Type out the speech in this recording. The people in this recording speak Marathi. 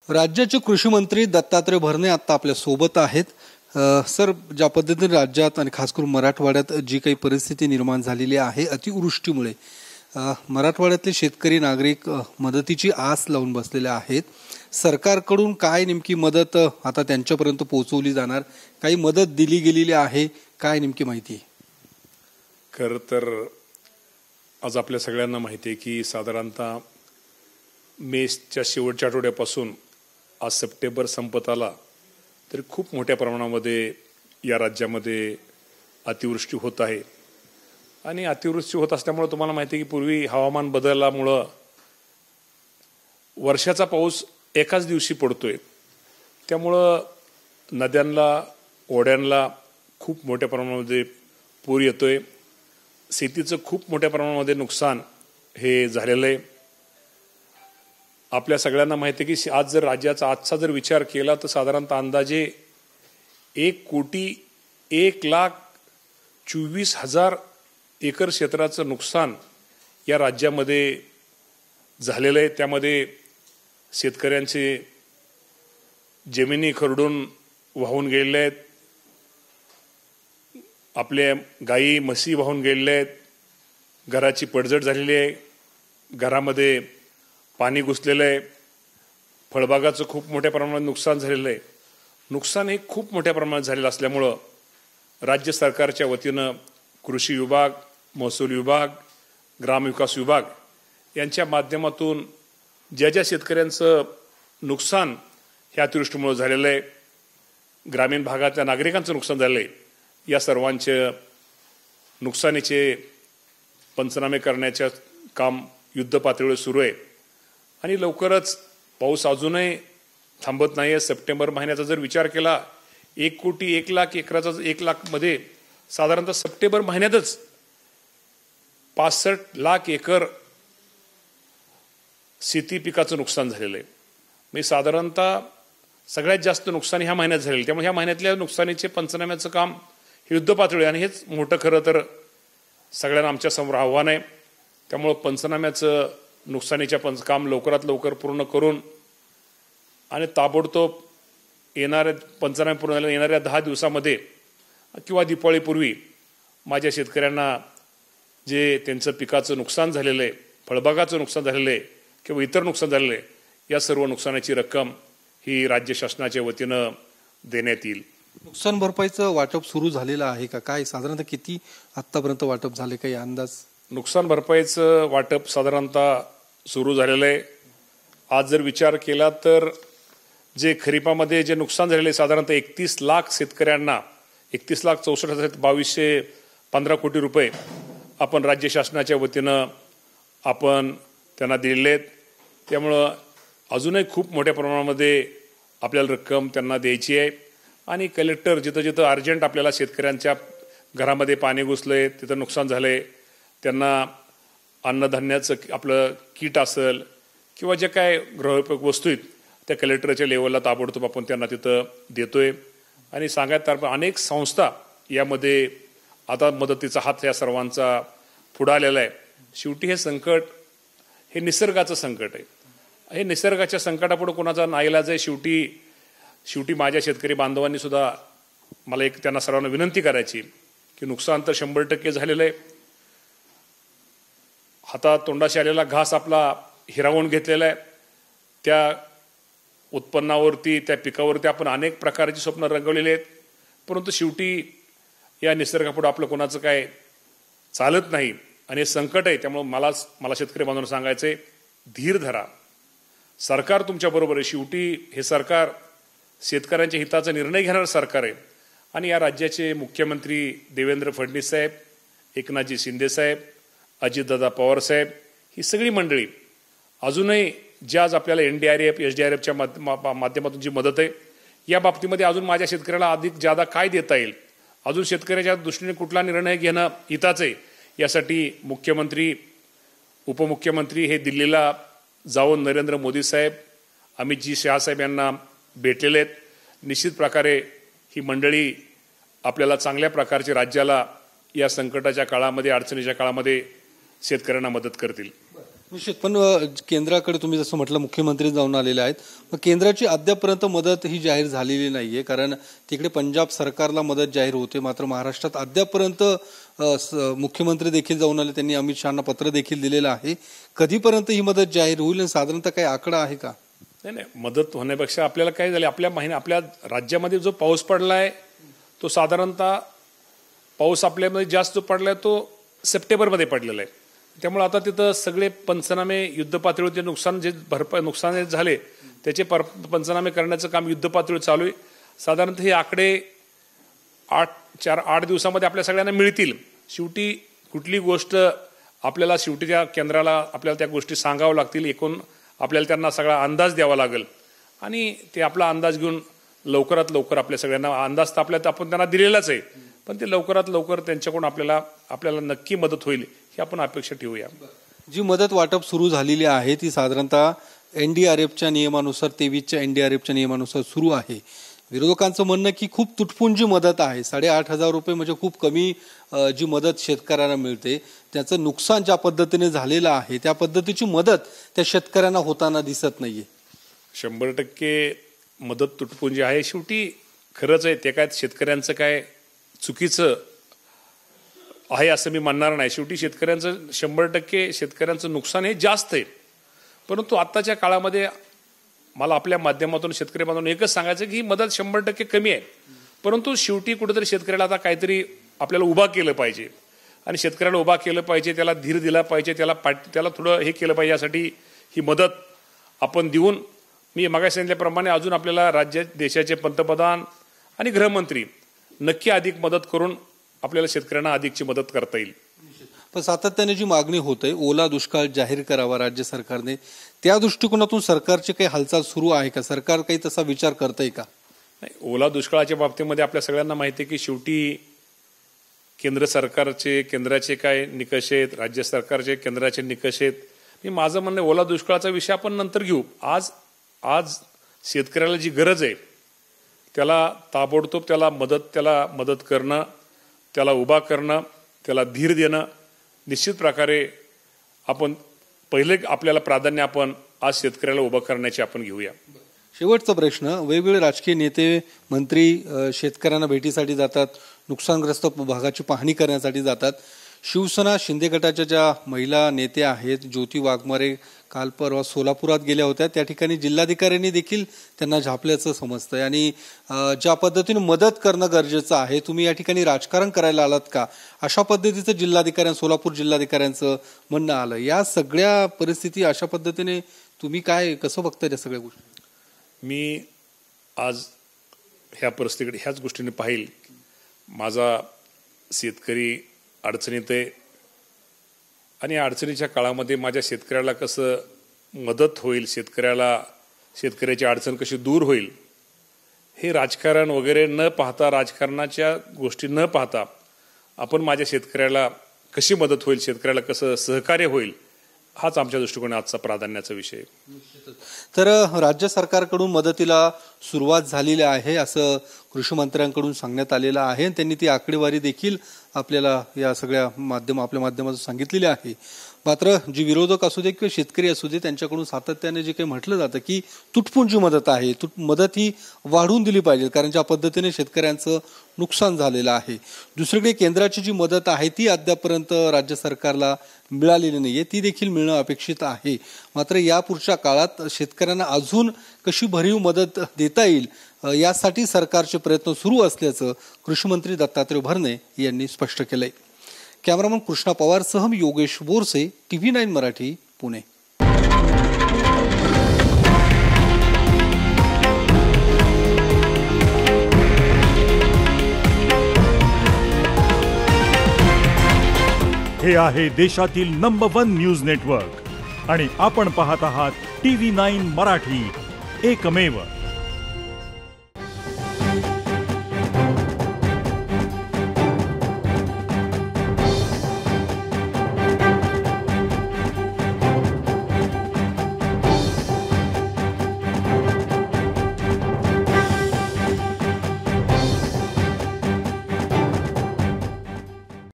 राज्याचे कृषी मंत्री दत्तात्रय भरणे आता आपल्या सोबत आहेत। सर, ज्या पद्धतीने राज्यात आणि खास करून मराठवाड्यात जी काही परिस्थिती निर्माण झालेली आहे अतिवृष्टीमुळे मराठवाड्यातले शेतकरी नागरिक मदतीची आस लावून बसलेले आहेत। सरकारकडून काय नेमकी मदत आता त्यांच्यापर्यंत पोहोचवली जाणार, काही मदत दिली गेलेली आहे, काय नेमकी माहिती आहे? खरं तर आज आपल्या सगळ्यांना माहिती आहे की साधारणतः मेच्या शेवटच्या आठवड्यापासून आज सप्टेंबर संपत आला तरी खूप मोठ्या प्रमाणामध्ये या राज्यामध्ये अतिवृष्टी होत आहे। आणि अतिवृष्टी होत असल्यामुळे तुम्हाला माहिती आहे की पूर्वी हवामान बदलल्यामुळं वर्षाचा पाऊस एकाच दिवशी पडतोय, त्यामुळं नद्यांना ओढ्यांना खूप मोठ्या प्रमाणामध्ये पूर येतोय। शेतीचं खूप मोठ्या प्रमाणामध्ये नुकसान हे झालेलं आहे। आपल्या सगळ्यांना माहिती आहे की आज जर राज्याचा आजचा जर विचार केला तर साधारणतः अंदाजे 1,01,24,000 एकर क्षेत्राचं नुकसान या राज्यामध्ये झालेलं आहे। त्यामध्ये शेतकऱ्यांचे जमिनी खरडून वाहून गेलेल्या आहेत, आपल्या गायी म्हशी वाहून गेलेल्या आहेत, घराची पडझड झालेली आहे, घरामध्ये पाणी घुसलेलं आहे, फळबागाचं खूप मोठ्या प्रमाणात नुकसान झालेलं आहे। नुकसान हे खूप मोठ्या प्रमाणात झालेलं असल्यामुळं राज्य सरकारच्या वतीनं कृषी विभाग, महसूल विभाग, ग्रामविकास विभाग यांच्या माध्यमातून ज्या ज्या शेतकऱ्यांचं नुकसान ह्या अतिवृष्टीमुळे झालेलं आहे, ग्रामीण भागातल्या नागरिकांचं नुकसान झालं आहे, या सर्वांचे नुकसानीचे पंचनामे करण्याचे काम युद्धपातळीवर सुरू आहे। आणि लवकरच पाऊस अजूनही थांबत नाही आहे। सप्टेंबर महिन्याचा जर विचार केला 1,01,00,000 एकराचा 1 लाखमध्ये साधारणतः सप्टेंबर महिन्यातच 65 लाख एकर शेती पिकाचं नुकसान झालेलं आहे। म्हणजे साधारणतः सगळ्यात जास्त नुकसान ह्या महिन्यात झालेलं, त्यामुळे ह्या महिन्यातल्या नुकसानीचे पंचनाम्याचं काम हे युद्धपातळी आणि हेच मोठं खरं तर सगळ्यांना आमच्या समोर आव्हान आहे। त्यामुळं पंचनाम्याचं नुकसानीच्या काम लवकरात लवकर पूर्ण करून आणि ताबडतोब येणाऱ्या पंचनामे पूर्ण झाल्या येणाऱ्या 10 दिवसामध्ये किंवा दिवाळीपूर्वी माझ्या शेतकऱ्यांना जे त्यांचं पिकाचं नुकसान झालेलं आहे, फळबागाचं नुकसान झालेलं आहे किंवा इतर नुकसान झालेलं आहे, या सर्व नुकसानाची रक्कम ही राज्य शासनाच्या वतीनं देण्यात येईल। नुकसान भरपाईचं वाटप सुरू झालेलं आहे का? काय साधारणतः किती आतापर्यंत वाटप झाले, काही अंदाज? नुकसान भरपाईचं वाटप साधारणतः सुरू झालेलं आहे। आज जर विचार केला तर जे खरीपामध्ये जे नुकसान झालेले साधारणतः 31 लाख शेतकऱ्यांना 31,64,2215 कोटी रुपये आपण राज्य शासनाच्या वतीनं आपण त्यांना दिलेले आहेत। त्यामुळं अजूनही खूप मोठ्या प्रमाणामध्ये आपल्याला रक्कम त्यांना द्यायची आहे। आणि कलेक्टर जिथं जिथं अर्जंट आपल्याला शेतकऱ्यांच्या घरामध्ये पाणी घुसलंय, तिथं नुकसान झालंय, त्यांना अन्नधान्याचं आपलं किट असेल किंवा जे काय गृहोपयोगी वस्तू आहेत त्या कलेक्टरच्या लेवलला ताबडतोब आपण त्यांना तिथं देतोय। आणि सांगायचं अनेक संस्था यामध्ये आता मदतीचा हात या सर्वांचा पुढे आलेला आहे। शेवटी हे संकट हे निसर्गाचं संकट आहे। हे निसर्गाच्या संकटापुढे कोणाचा नाईलाज आहे। शेवटी माझ्या शेतकरी बांधवांनी सुद्धा मला एक त्यांना सर्वांना विनंती करायची की नुकसान तर 100% झालेलं आहे। हातात तोंडाशी आलेला घास आपला हिरावून घेतलेला आहे। त्या उत्पन्नावरती, त्या पिकावरती आपण अनेक प्रकारची स्वप्न रंगवलेली आहेत, परंतु शेवटी या निसर्गापुढे आपलं कोणाचं काय चालत नाही आणि हे संकट आहे। त्यामुळे मला शेतकरी बांधवांना सांगायचंय, धीर धरा, सरकार तुमच्याबरोबर आहे। शेवटी हे सरकार शेतकऱ्यांच्या हिताचा निर्णय घेणारं सरकार आहे। आणि या राज्याचे मुख्यमंत्री देवेंद्र फडणवीस साहेब, एकनाथजी शिंदे साहेब, अजितदादा पवार साहेब, ही सगळी मंडळी अजूनही ज्या आज आपल्याला NDRF SDRFच्या माध्यमातून जी मदत आहे या बाबतीमध्ये अजून माझ्या शेतकऱ्याला अधिक जादा काय देता येईल, अजून शेतकऱ्याच्या दृष्टीने कुठला निर्णय घेणं हिताचं आहे, यासाठी मुख्यमंत्री, उपमुख्यमंत्री हे दिल्लीला जाऊन नरेंद्र मोदी साहेब, अमितजी शहा साहेब यांना भेटलेले आहेत। निश्चित प्रकारे ही मंडळी आपल्याला चांगल्या प्रकारचे राज्याला या संकटाच्या काळामध्ये, अडचणीच्या काळामध्ये शेतकऱ्यांना मदत करतील। निश्चित. पण केंद्राकडे तुम्ही जसं म्हटलं मुख्यमंत्री जाऊन आलेले आहेत, मग केंद्राची अद्यापर्यंत मदत ही जाहीर झालेली नाहीये, कारण तिकडे पंजाब सरकारला मदत जाहीर होते, मात्र महाराष्ट्रात अद्यापर्यंत मुख्यमंत्री देखील जाऊन आले, त्यांनी अमित शहांना पत्र देखील दिलेलं आहे. कधीपर्यंत ही मदत जाहीर होईल आणि साधारणतः काही आकडा आहे का? नाही, मदत होण्यापेक्षा आपल्याला काय झाले, आपल्या राज्यामध्ये जो पाऊस पडलाय तो साधारणतः पाऊस आपल्यामध्ये जास्त जो पडलाय तो सप्टेंबरमध्ये पडलेला आहे. त्यामुळे आता तिथं सगळे पंचनामे युद्धपातळीवर नुकसान झाले त्याचे पंचनामे करण्याचं काम युद्धपातळीवर चालू आहे. साधारणतः हे आकडे 8 दिवसामध्ये आपल्या सगळ्यांना मिळतील. शेवटी कुठली गोष्ट आपल्याला शेवटी त्या केंद्राला आपल्याला त्या गोष्टी सांगाव्या लागतील, एकूण आपल्याला त्यांना सगळा अंदाज द्यावा लागेल आणि ते आपला अंदाज घेऊन लवकरात लवकर आपल्या सगळ्यांना अंदाज तर आपण त्यांना दिलेलाच आहे, पण ते लवकरात लवकर त्यांच्याकडून आपल्याला नक्की मदत होईल ही आपण अपेक्षा ठेवूया. जी मदत वाटप सुरू झालेली आहे ती साधारणतः NDRFच्या नियमानुसार 23च्या NDRFच्या नियमानुसार सुरू आहे. विरोधकांचं म्हणणं की खूप तुटपुंजी मदत आहे. 8,500 रुपये म्हणजे खूप कमी जी मदत शेतकऱ्यांना मिळते, त्याचं नुकसान ज्या पद्धतीने झालेलं आहे त्या पद्धतीची मदत त्या शेतकऱ्यांना होताना दिसत नाहीये. 100% मदत तुटपुंजी आहे. शेवटी खरंच आहे, ते काय शेतकऱ्यांचं काय चुकीचं आहे असं मी म्हणणार नाही. शेवटी शेतकऱ्यांचं 100% शेतकऱ्यांचं नुकसान हे जास्त आहे, परंतु आत्ताच्या काळामध्ये मला आपल्या माध्यमातून शेतकरी बांधवांना एकच सांगायचं की ही मदत 100% कमी आहे, परंतु शेवटी कुठेतरी शेतकऱ्याला आता काहीतरी आपल्याला उभा केलं पाहिजे आणि शेतकऱ्याला उभा केलं पाहिजे, त्याला धीर दिला पाहिजे, त्याला थोडं हे केलं पाहिजे. यासाठी ही मदत आपण देऊन मी मागे सांगितल्याप्रमाणे अजून आपल्याला देशाचे पंतप्रधान आणि गृहमंत्री नक्की अधिक मदत करून आपल्याला शेतकऱ्यांना अधिकची मदत करता येईल. पण सातत्याने जी मागणी होते ओला दुष्काळ जाहीर करावा राज्य सरकारने, त्या दृष्टिकोनातून सरकारची काही हालचाल सुरू आहे का? सरकार काही तसा विचार करतंय का? नाही, ओला दुष्काळाच्या बाबतीमध्ये आपल्या सगळ्यांना माहिती आहे की शेवटी केंद्राचे काय निकष आहेत, राज्य सरकारचे केंद्राचे निकष आहेत. मी माझं म्हणणं ओला दुष्काळाचा विषय आपण नंतर घेऊ. आज शेतकऱ्याला जी गरज आहे त्याला ताबडतोब त्याला मदत करणं, त्याला उभा करणं, त्याला धीर देणं निश्चित प्रकारे आपण पहिले आपल्याला प्राधान्य आपण आज शेतकऱ्याला उभं करण्याचे आपण घेऊया. शेवटचा प्रश्न, वेगवेगळे राजकीय नेते मंत्री शेतकऱ्यांना भेटीसाठी जातात, नुकसानग्रस्त भागाची पाहणी करण्यासाठी जातात. शिवसेना शिंदे गटाच्या ज्या महिला नेत्या आहेत, ज्योती वाघमारे काल परवा सोलापुरात गेल्या होत्या, त्या ठिकाणी जिल्हाधिकाऱ्यांनी देखील त्यांना झापल्याचं समजतंय आणि ज्या पद्धतीने मदत करणं गरजेचं आहे, तुम्ही या ठिकाणी राजकारण करायला आलात का, अशा पद्धतीचं सोलापूर जिल्हाधिकाऱ्यांचं म्हणणं आलं. या सगळ्या परिस्थिती अशा पद्धतीने तुम्ही कसं बघताय त्या सगळ्या गोष्टी? मी आज ह्या परिस्थितीकडे ह्याच गोष्टीने पाहिल, माझा शेतकरी अडचणीत आहे आणि अडचणीच्या काळामध्ये माझ्या शेतकऱ्याला कसं मदत होईल, शेतकऱ्याची अडचण कशी दूर होईल, हे राजकारण वगैरे न पाहता, राजकारणाच्या गोष्टी न पाहता आपण माझ्या शेतकऱ्याला कशी मदत होईल, शेतकऱ्याला कसं सहकार्य होईल, हाच आमच्या दृष्टिकोनात आजचा प्राधान्याचा विषय. तर राज्य सरकारकडून मदतीला सुरुवात झालेली आहे असं कृषी मंत्र्यांकडून सांगण्यात आलेलं आहे. त्यांनी ती आकडेवारी देखील आपल्याला या सगळ्या आपल्या माध्यमातून सांगितलेली आहे. मात्र जी विरोधक असू दे किंवा शेतकरी असू दे, त्यांच्याकडून सातत्याने जे काही म्हटलं जातं की तुटपुंजी मदत आहे, मदत ही वाढवून दिली पाहिजे, कारण ज्या पद्धतीने शेतकऱ्यांचं नुकसान झालेलं आहे. दुसरीकडे केंद्राची जी मदत आहे ती अद्यापर्यंत राज्य सरकारला मिळालेली नाहीये, ती देखील मिळणं अपेक्षित आहे. मात्र यापुढच्या काळात शेतकऱ्यांना अजून कशी भरीव मदत देता येईल यासाठी सरकारचे प्रयत्न सुरू असल्याचं कृषी मंत्री दत्तात्रय भरणे यांनी स्पष्ट केलंय. कॅमेरामन कृष्णा पवारसह मी योगेश बोरसे, TV9 मराठी, पुणे. हे आहे देशातील नंबर 1 न्यूज नेटवर्क आणि आपण पाहत आहात TV9 मराठी, एकमेव.